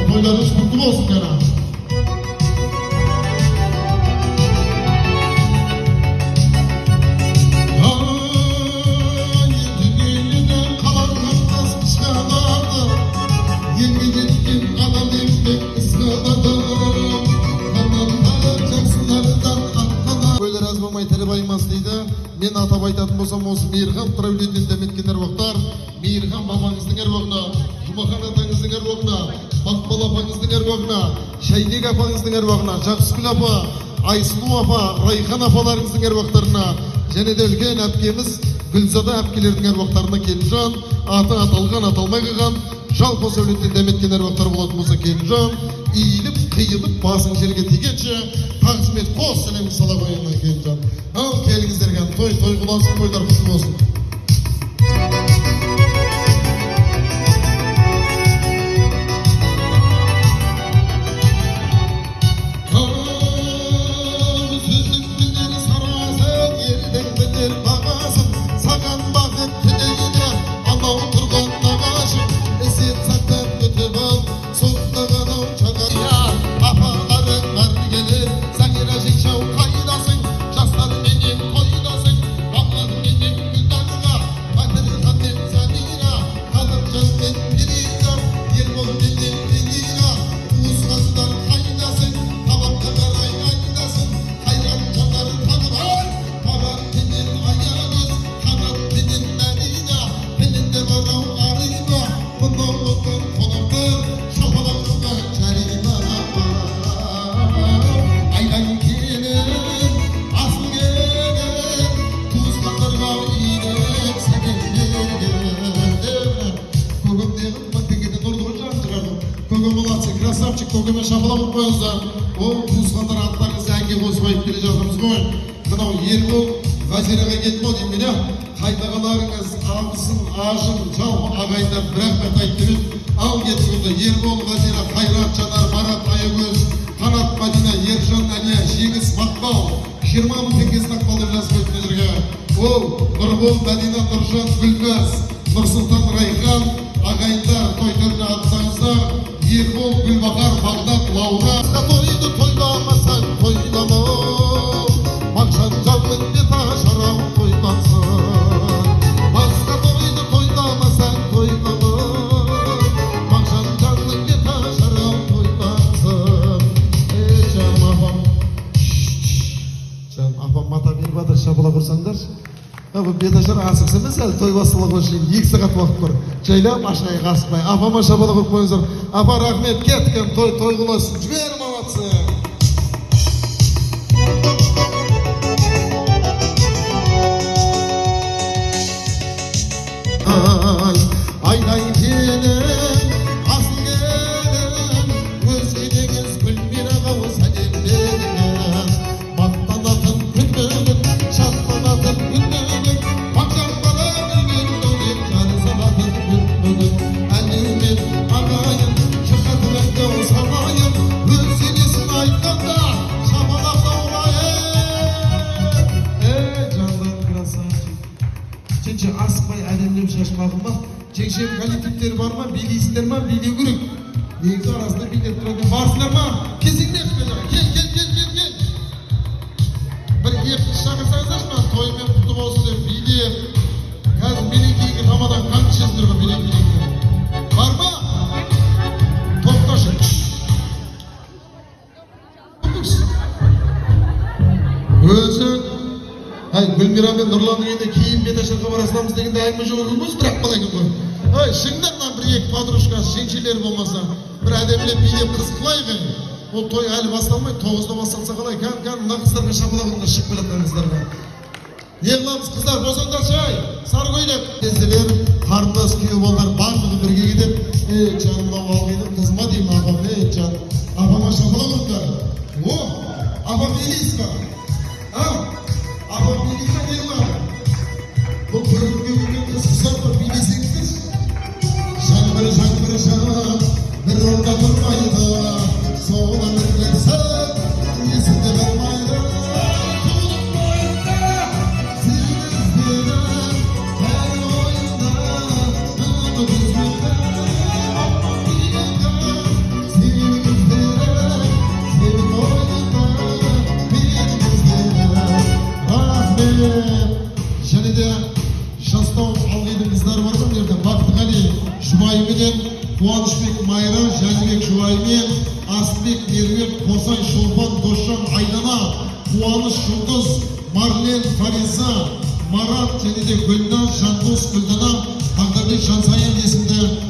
Toylarınız kutlu olsun gene. Men atап айтатын болсам осы Мейірхан Травлетден дәметкен әруақтар, Мейірхан бабаңыздың әруағына, Жұмахан атаңыздың әруағына, Мақпал апаңыздың әруағына, Шайнек апаңыздың әруағына, Жақсыкүл апа, Айсұлу апа, Райхан апаларыңыздың әруақтарына, және де үлкен әпкеміз Гүлзада әпкелердің әруақтарына Келінжан, аты аталған, аталмай қалған, жалпы Сәулеттен дәметкен әруақтар болатын болса Келінжан, иіліп, қиылып, басың жерге тигенше, тағзым ет, қос сәлем сала қойыңа Келінжан. Ал келіңіздерге той құласын, тойлар құтты болсын. Красавчик, көкеме шапалап қойыңыздар. Ол туысқандар аттарыңызды әнге қосып айтып келе жатырмыз ғой. Мынау Ербол Ғазираға кетіп ол деймін, қайдағаларыңыз абысын, ажын, жалпы ағайындар бір рахмет айтып келеді. Ал кетіп онда Ербол Ғазира, Қайрат, Жанар, Марат, Аягөз, Қанат, Мадина, Ержан, Әлия, Жеңіс, Мақпал, 20 мың теңгесін Ақпал деп жазып өтіп өздерге. Ол Нұрбол, Мадина, Нұржан, Гүлназ, Нұрсұлтан, Райхан, ағайындар, той-төріне атсаңыздар. Ербол, Гүлбахар, Бағдат, Лаура. Тойды тойламасаң тойлама, Мақшан жалын бета шарау тойлансын. Басқа тойды тойламасаң тойлама, Мақшан жалын бета шарау тойлансын. Жаным апам, жаным апам мата беріп жатыр, шабыла құрсаңдар. Беташар асықсы емес әлі той басталып үшін 2 сағат уақыт бар. Жайлап ашынайға асықпай. Апама шабала қойып қойыңыздар. Апа рахмет, кеткен той құласын. Жібер маматсы. Айдай келін, асыл келін, өзгедеңіз Гүлмираға сәлем беріңіз. Мақтанатын күндігін, шаттанатын күндігін, мақтанбалар күндігін, жарысалатын күндігін. Әлеумет ағайын, шырқатын әнге санайын, өз елесін айтқанда шапалақ даулайын. Жанлан красавчик. Жеңше асықпай әдемлеп шашмағым ба? Жеңшем коллективтер бар ма? Билейсіздер ма? Билеу керек. Негізі арасында билеп тұрады. Барсыңдар ма? Кезіңдер кел. Бір епті шақырсаңыздаршы ма? Тоймен құтты болсын деп билеп. Қазір мерекеге тамадан қан ішесіздер ғой, мерекеге. Бар ма? Тоқташы. Өзің Гүлмира мен Нұрланның енді кейін Беташарға барасынамыз дегенде әңгіме жоқ өз бірақ бала екен ғой. Шыңдарынан бір-екі подружкасы, жеңшелері болмаса, бір әдемілеп билеп қыз қылайық енді. Ол той әлі басталмай, 9-да басталса қалай, кән мына қыздарға шапалағында шығып келатқан қыздарға. Не қыламыз қыздар, босаңдаршы, сары көйлек. Кезділер, қарындас күйеу болған барлығы бірге кетеді. менен Қуанышбек Майра, Жәнібек Жұбаймен, Асылбек Меруерт, Қосай Шолпан, Досжан Айдана, Қуаныш Жұлдыз, Марлен Фариза, Марат және де Гүлназ, Жандос Гүлдана, Таңдарбек Жансаян есімді